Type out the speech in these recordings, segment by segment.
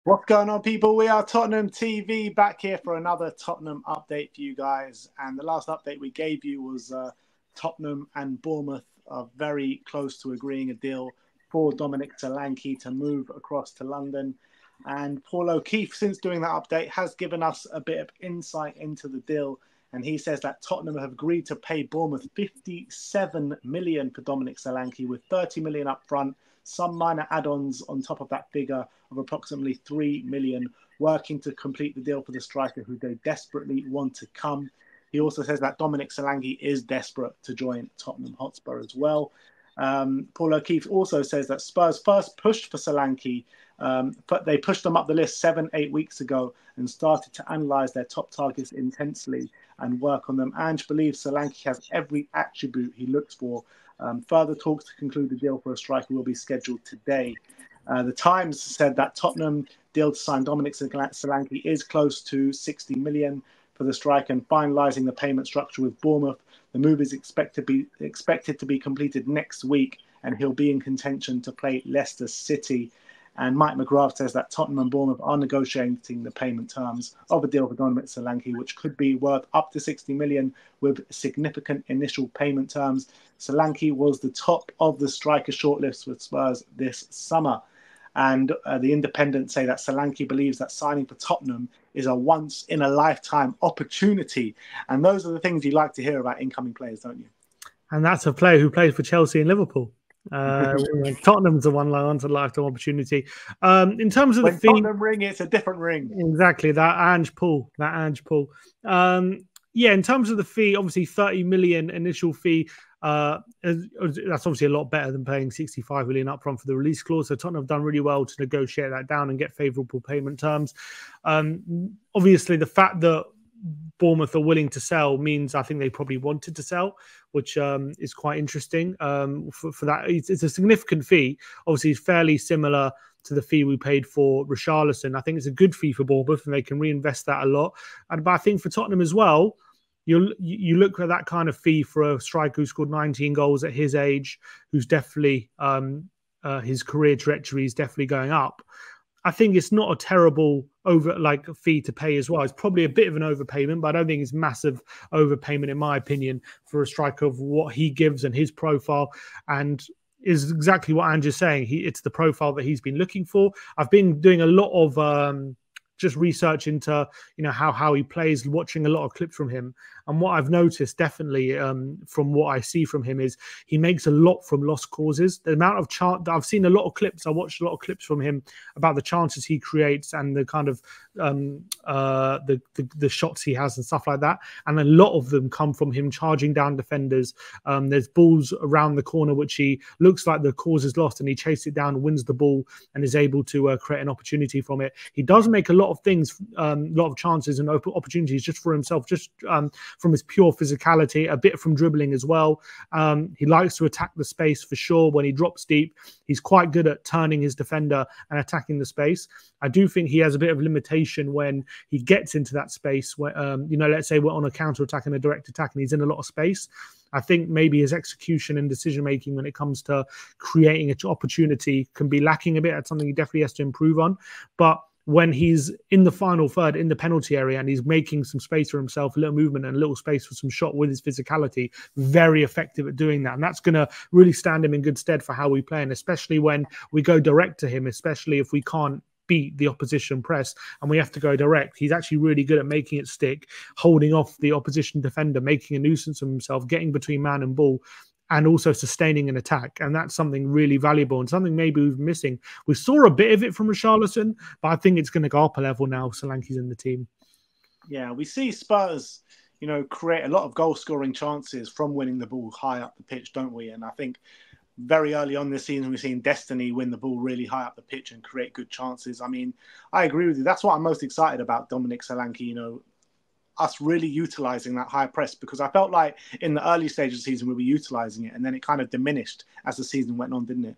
What's going on, people? We are Tottenham TV back here for another Tottenham update for you guys. And the last update we gave you was Tottenham and Bournemouth are very close to agreeing a deal for Dominic Solanke to move across to London. And Paul O'Keefe, since doing that update, has given us a bit of insight into the deal. And he says that Tottenham have agreed to pay Bournemouth 57 million for Dominic Solanke, with 30 million up front, some minor add-ons on top of that figure of approximately 3 million, working to complete the deal for the striker who they desperately want to come. He also says that Dominic Solanke is desperate to join Tottenham Hotspur as well. Paul O'Keefe also says that Spurs first pushed for Solanke, but they pushed them up the list 7-8 weeks ago and started to analyse their top targets intensely and work on them. Ange believes Solanke has every attribute he looks for. Further talks to conclude the deal for a striker will be scheduled today. The Times said that Tottenham deal to sign Dominic Solanke is close to 60 million for the striker, and finalising the payment structure with Bournemouth. The move is expected to be completed next week, and he'll be in contention to play Leicester City. And Mike McGrath says that Tottenham and Bournemouth are negotiating the payment terms of a deal for Dominic Solanke, which could be worth up to 60 million with significant initial payment terms. Solanke was the top of the striker shortlist with Spurs this summer. And the Independent say that Solanke believes that signing for Tottenham is a once-in-a-lifetime opportunity. And those are the things you like to hear about incoming players, don't you? And that's a player who plays for Chelsea and Liverpool. Tottenham's a once-in-a-lifetime opportunity. In terms of when the fee, Tottenham ring, it's a different ring. Exactly, that Ange pull. Yeah, in terms of the fee, obviously 30 million initial fee. That's obviously a lot better than paying 65 million upfront for the release clause. So Tottenham have done really well to negotiate that down and get favourable payment terms. Obviously, the fact that Bournemouth are willing to sell means I think they probably wanted to sell, which is quite interesting. For that, it's a significant fee. Obviously, it's fairly similar to the fee we paid for Richarlison. I think it's a good fee for Bournemouth, and they can reinvest that a lot. But I think for Tottenham as well, you look at that kind of fee for a striker who scored 19 goals at his age, who's definitely his career trajectory is definitely going up. I think it's not a terrible fee to pay as well. It's probably a bit of an overpayment, but I don't think it's massive overpayment in my opinion for a striker of what he gives and his profile, and is exactly what Ange is saying. It's the profile that he's been looking for. I've been doing a lot of just research into how he plays, watching a lot of clips from him, and what I've noticed definitely from what I see from him is he makes a lot from lost causes. The amount of chance I've seen a lot of clips, I watched a lot of clips from him about the chances he creates and the kind of the shots he has and stuff like that, and a lot of them come from him charging down defenders. There's balls around the corner which he looks like the cause is lost, and he chases it down, wins the ball, and is able to create an opportunity from it. He does make a lot of things, a lot of chances and opportunities just for himself, just from his pure physicality, a bit from dribbling as well. He likes to attack the space for sure. When he drops deep, he's quite good at turning his defender and attacking the space. I do think he has a bit of limitation when he gets into that space where, let's say we're on a counter attack and a direct attack and he's in a lot of space. I think maybe his execution and decision-making when it comes to creating an opportunity can be lacking a bit. That's something he definitely has to improve on. But when he's in the final third in the penalty area and he's making some space for himself, a little movement and a little space for some shot with his physicality, very effective at doing that. And that's going to really stand him in good stead for how we play. And especially when we go direct to him, especially if we can't beat the opposition press and we have to go direct, he's actually really good at making it stick, holding off the opposition defender, making a nuisance of himself, getting between man and ball, and also sustaining an attack. And that's something really valuable and something maybe we've missing. We saw a bit of it from Richarlison, but I think it's going to go up a level now. Solanke's in the team. Yeah, we see Spurs, create a lot of goal-scoring chances from winning the ball high up the pitch, don't we? And I think very early on this season, we've seen Destiny win the ball really high up the pitch and create good chances. I mean, I agree with you. That's what I'm most excited about Dominic Solanke, us really utilising that high press, because I felt like in the early stages of the season we were utilising it, and then it kind of diminished as the season went on, didn't it?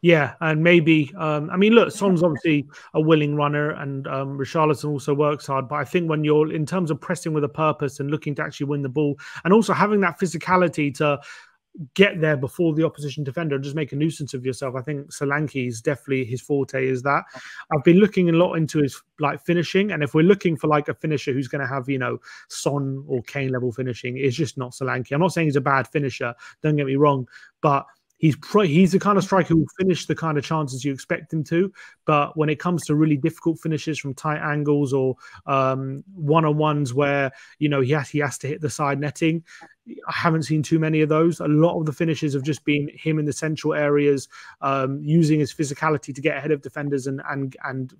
Yeah, and maybe, look, Son's obviously a willing runner, and Richarlison also works hard, but I think when you're, in terms of pressing with a purpose and looking to actually win the ball, and also having that physicality to get there before the opposition defender and just make a nuisance of yourself. I think Solanke is definitely his forte is that. I've been looking a lot into his like finishing, and if we're looking for like a finisher who's going to have, you know, Son or Kane level finishing, it's just not Solanke. I'm not saying he's a bad finisher, don't get me wrong, but he's the kind of striker who will finish the kind of chances you expect him to. But when it comes to really difficult finishes from tight angles or one-on-ones where, you know, he has to hit the side netting, I haven't seen too many of those. A lot of the finishes have just been him in the central areas, using his physicality to get ahead of defenders and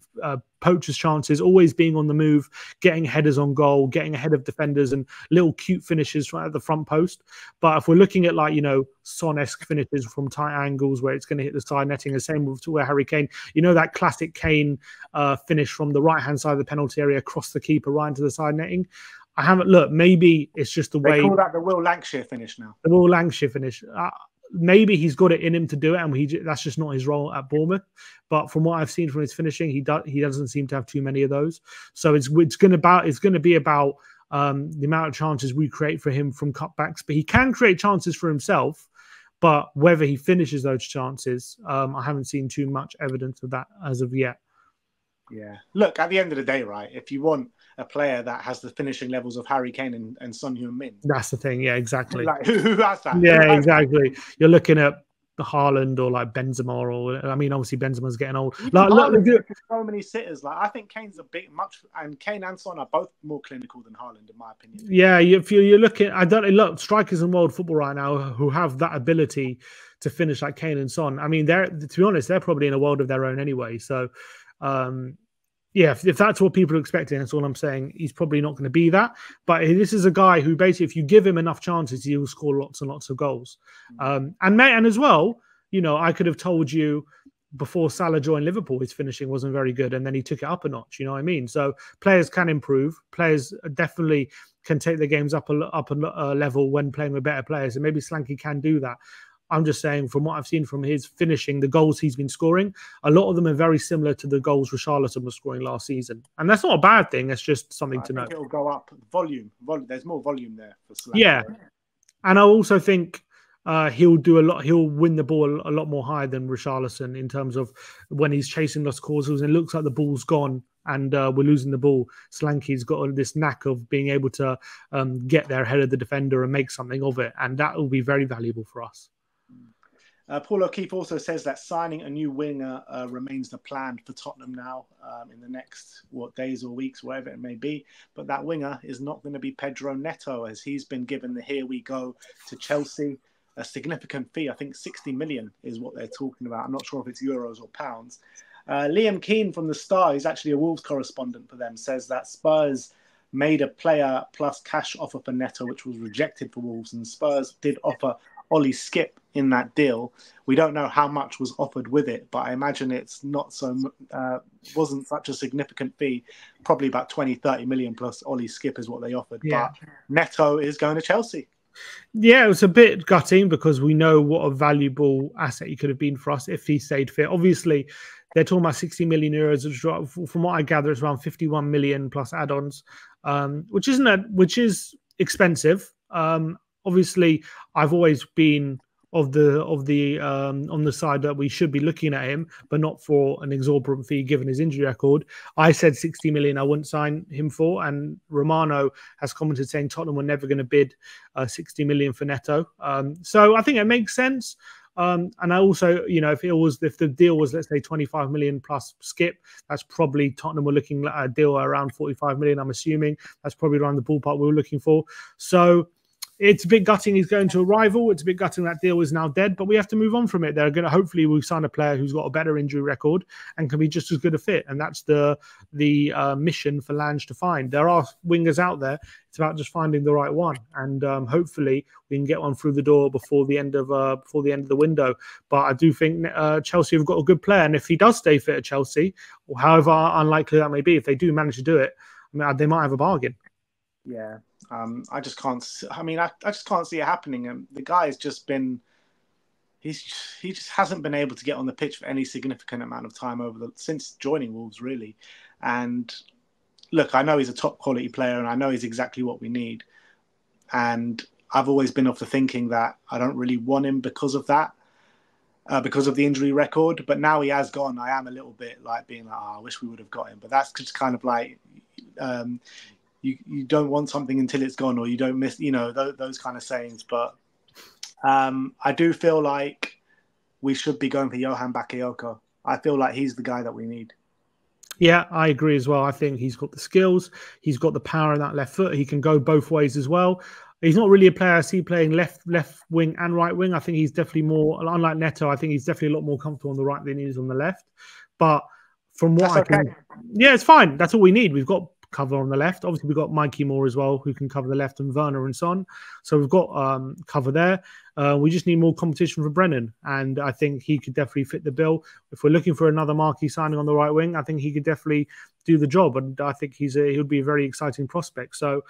poachers' chances, always being on the move, getting headers on goal, getting ahead of defenders, and little cute finishes right at the front post. But if we're looking at, like, you know, Son-esque finishes from tight angles where it's going to hit the side netting, the same with where Harry Kane, you know, that classic Kane finish from the right-hand side of the penalty area across the keeper right into the side netting. I haven't looked. Maybe it's just the way. They call that the Will Lancashire finish now. The Will Lancashire finish. Maybe he's got it in him to do it, and that's just not his role at Bournemouth. But from what I've seen from his finishing, he doesn't seem to have too many of those. So it's going to be about the amount of chances we create for him from cutbacks. But he can create chances for himself. But whether he finishes those chances, I haven't seen too much evidence of that as of yet. Yeah. Look, at the end of the day, right, if you want a player that has the finishing levels of Harry Kane and Son Heung-min. That's the thing. Yeah, exactly. Like, who has that? Yeah, exactly. You're looking at Haaland or like Benzema, or I mean, obviously Benzema's getting old. Like, so many sitters. Like, I think Kane's a bit much, and Kane and Son are both more clinical than Haaland, in my opinion. Yeah, if you're looking, look, strikers in world football right now who have that ability to finish like Kane and Son. I mean, to be honest, they're probably in a world of their own anyway. So, yeah, if that's what people are expecting, that's all I'm saying. He's probably not going to be that. But this is a guy who basically, if you give him enough chances, he will score lots and lots of goals. And as well, you know, I could have told you before Salah joined Liverpool, his finishing wasn't very good, and then he took it up a notch. You know what I mean? So players can improve. Players definitely can take their games up a level when playing with better players, and maybe Solanke can do that. I'm just saying, from what I've seen from his finishing, the goals he's been scoring, a lot of them are very similar to the goals Richarlison was scoring last season. And that's not a bad thing. It's just something to note. It'll go up. Volume. There's more volume there for Solanke. Yeah. And I also think he'll do a lot. He'll win the ball a lot more high than Richarlison in terms of when he's chasing lost causes and it looks like the ball's gone and we're losing the ball. Solanke's got this knack of being able to get there ahead of the defender and make something of it. And that will be very valuable for us. Paul O'Keefe also says that signing a new winger remains the plan for Tottenham now in the next days or weeks, whatever it may be. But that winger is not going to be Pedro Neto, as he's been given the here we go to Chelsea, a significant fee. I think 60 million is what they're talking about. I'm not sure if it's euros or pounds. Liam Keane from the Star, he's actually a Wolves correspondent for them, says that Spurs made a player plus cash offer for Neto, which was rejected for Wolves, and Spurs did offer Ollie Skip in that deal. We don't know how much was offered with it, but I imagine it's not wasn't such a significant fee. Probably about 20-30 million plus Ollie Skip is what they offered. Yeah. But Neto is going to Chelsea. Yeah, it was a bit gutting because we know what a valuable asset he could have been for us if he stayed fit. Obviously, they're talking about 60 million euros. From what I gather, it's around 51 million plus add-ons, which is expensive. Obviously, I've always been on the side that we should be looking at him, but not for an exorbitant fee given his injury record. I said 60 million I wouldn't sign him for, and Romano has commented saying Tottenham were never going to bid 60 million for Neto. So I think it makes sense. And I also, you know, if the deal was, let's say, 25 million plus Skip, that's probably Tottenham were looking at a deal around 45 million. I'm assuming that's probably around the ballpark we were looking for. So it's a bit gutting he's going to a rival. It's a bit gutting that deal is now dead, but we have to move on from it. They're going to hopefully we'll sign a player who's got a better injury record and can be just as good a fit. And that's the mission for Lange to find. There are wingers out there. It's about just finding the right one, and hopefully we can get one through the door before the end of the window. But I do think Chelsea have got a good player, and if he does stay fit at Chelsea, or however unlikely that may be, if they do manage to do it, I mean, they might have a bargain. Yeah. I just can't. I mean, I just can't see it happening. The guy has just been. He just hasn't been able to get on the pitch for any significant amount of time since joining Wolves, really. And look, I know he's a top quality player, and I know he's exactly what we need. And I've always been of the thinking that I don't really want him because of that, because of the injury record. But now he has gone, I am a little bit like being like, oh, I wish we would have got him. But that's just kind of like, you don't want something until it's gone, or you don't miss, those kind of sayings. But I do feel like we should be going for Johan Bakayoko. I feel like he's the guy that we need. Yeah, I agree as well. I think he's got the skills. He's got the power in that left foot. He can go both ways as well. He's not really a player I see playing left wing and right wing. I think he's definitely more, unlike Neto, I think he's definitely a lot more comfortable on the right than he is on the left. But from what yeah, it's fine. That's all we need. We've got cover on the left. Obviously, we've got Mikey Moore as well, who can cover the left, and Werner and Son. So we've got cover there. We just need more competition for Brennan, and I think he could definitely fit the bill. If we're looking for another marquee signing on the right wing, I think he could definitely do the job, and I think he would be a very exciting prospect. So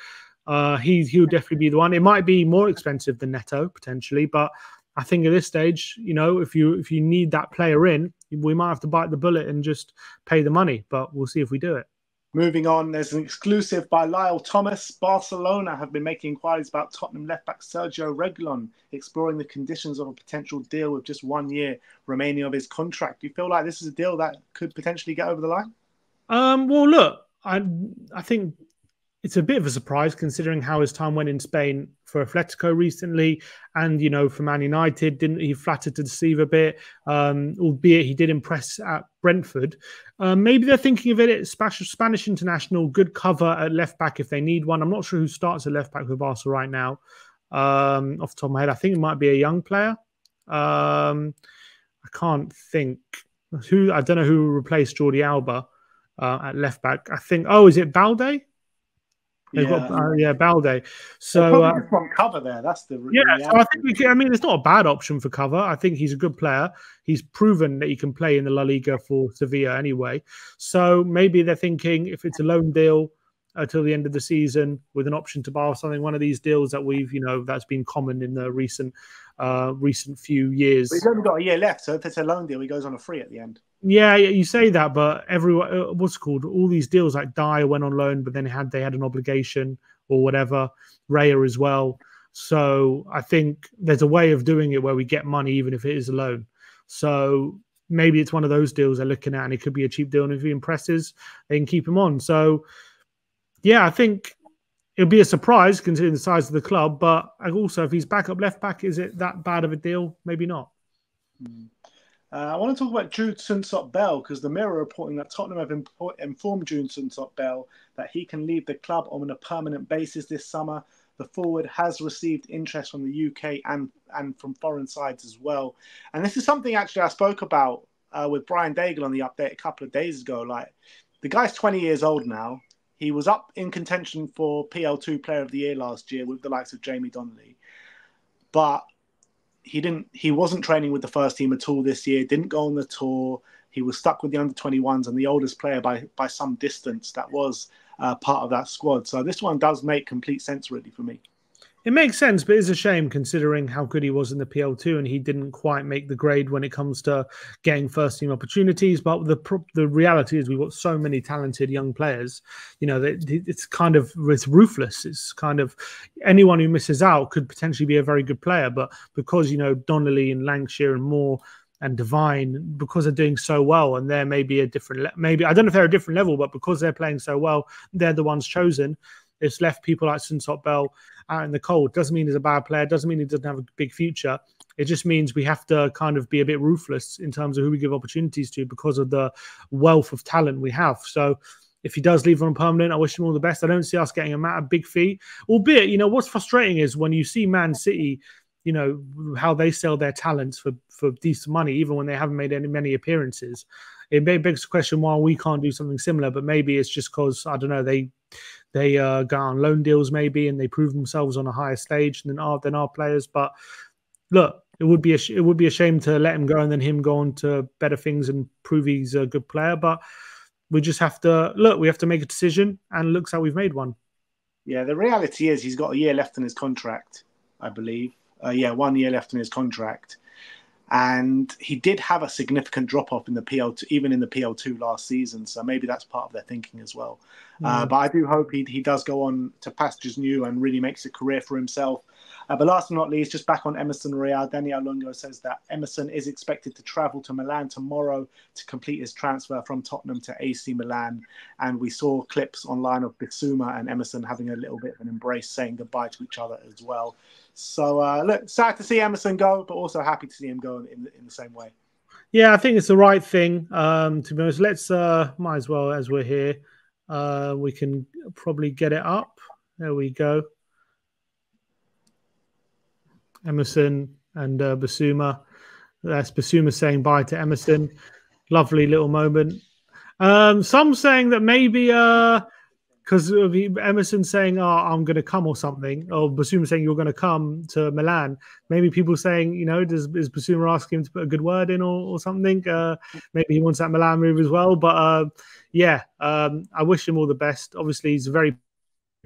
he'll definitely be the one. It might be more expensive than Neto potentially, but I think at this stage, if you need that player in, we might have to bite the bullet and just pay the money. But we'll see if we do it. Moving on, there's an exclusive by Lyle Thomas. Barcelona have been making inquiries about Tottenham left-back Sergio Reguilon, exploring the conditions of a potential deal with just 1 year remaining of his contract. Do you feel like this is a deal that could potentially get over the line? Well, look, I think it's a bit of a surprise considering how his time went in Spain for Atletico recently, and for Man United, didn't he flattered to deceive a bit? Albeit he did impress at Brentford. Maybe they're thinking of it as Spanish international, good cover at left back if they need one. I'm not sure who starts at left back for Barca right now. Off the top of my head, I think it might be a young player. I can't think who. I don't know who will replace Jordi Alba at left back. I think. Oh, is it Balde? They've got Balde. So probably just want cover there. That's the reality. So I think it's not a bad option for cover. I think he's a good player. He's proven that he can play in the La Liga for Sevilla anyway. So maybe they're thinking if it's a loan deal till the end of the season with an option to buy or something, one of these deals that we've that's been common in the recent few years. But he's only got a year left, so if it's a loan deal, he goes on a free at the end. Yeah, you say that, but everyone, what's it called? All these deals like Dyer went on loan, but then they had an obligation or whatever. Raya as well. So I think there's a way of doing it where we get money even if it is a loan. So maybe it's one of those deals they're looking at, and it could be a cheap deal. And if he impresses, they can keep him on. So yeah, I think it'll be a surprise considering the size of the club. But also, if he's backup left back, is it that bad of a deal? Maybe not. I want to talk about Jude Sontop-Bell because the Mirror reporting that Tottenham have informed Jude Sontop-Bell that he can leave the club on a permanent basis this summer. The forward has received interest from the UK and from foreign sides as well. And this is something actually I spoke about with Brian Daigle on the update a couple of days ago. Like, the guy's 20 years old now. He was up in contention for PL2 Player of the Year last year with the likes of Jamie Donnelly. But he wasn't training with the first team at all this year, didn't go on the tour. He was stuck with the under-21s and the oldest player by some distance that was part of that squad. So this one does make complete sense really for me. It makes sense, but it's a shame considering how good he was in the PL2 and he didn't quite make the grade when it comes to getting first-team opportunities. But the reality is we've got so many talented young players, it's ruthless. It's kind of anyone who misses out could potentially be a very good player. But because, Donnelly and Lancashire and Moore and Devine, because they're doing so well and they're maybe I don't know if they're a different level, but because they're playing so well, they're the ones chosen. It's left people like Sontop-Bell out in the cold. Doesn't mean he's a bad player. Doesn't mean he doesn't have a big future. It just means we have to kind of be a bit ruthless in terms of who we give opportunities to because of the wealth of talent we have. So if he does leave on permanent, I wish him all the best. I don't see us getting a big fee. Albeit, what's frustrating is when you see Man City, how they sell their talents for decent money, even when they haven't made many appearances. It begs the question why we can't do something similar, but maybe it's just because, I don't know, they go on loan deals maybe and they prove themselves on a higher stage than our players. But look, it would be a shame to let him go and then him go on to better things and prove he's a good player. But we just have to we have to make a decision, and looks like we've made one. Yeah, the reality is he's got a year left in his contract, I believe. 1 year left in his contract. And he did have a significant drop-off in the PL2, even in the PL2 last season. So maybe that's part of their thinking as well. But I do hope he does go on to pastures new and really makes a career for himself. But last but not least, just back on Emerson Royal, Daniel Lungo says that Emerson is expected to travel to Milan tomorrow to complete his transfer from Tottenham to AC Milan. And we saw clips online of Bissouma and Emerson having a little bit of an embrace, saying goodbye to each other as well. So, look, sad to see Emerson go, but also happy to see him go in the same way. Yeah, I think it's the right thing. To be honest, let's might as well, as we're here, we can probably get it up. There we go. Emerson and Bissouma. That's Bissouma saying bye to Emerson. Lovely little moment. Some saying that maybe because Emerson saying, "Oh, I'm going to come" or something, or Bissouma saying you're going to come to Milan. Maybe people saying, you know, is Bissouma asking him to put a good word in or something? Maybe he wants that Milan move as well. But yeah, I wish him all the best. Obviously, he's a very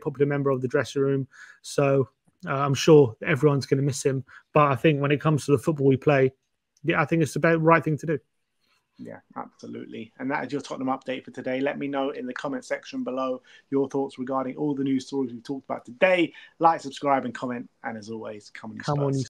popular member of the dressing room, so I'm sure everyone's going to miss him. But I think when it comes to the football we play, yeah, I think it's the right thing to do. Yeah, absolutely. And that is your Tottenham update for today. Let me know in the comment section below your thoughts regarding all the news stories we've talked about today. Like, subscribe, and comment. And as always, come on, you Spurs.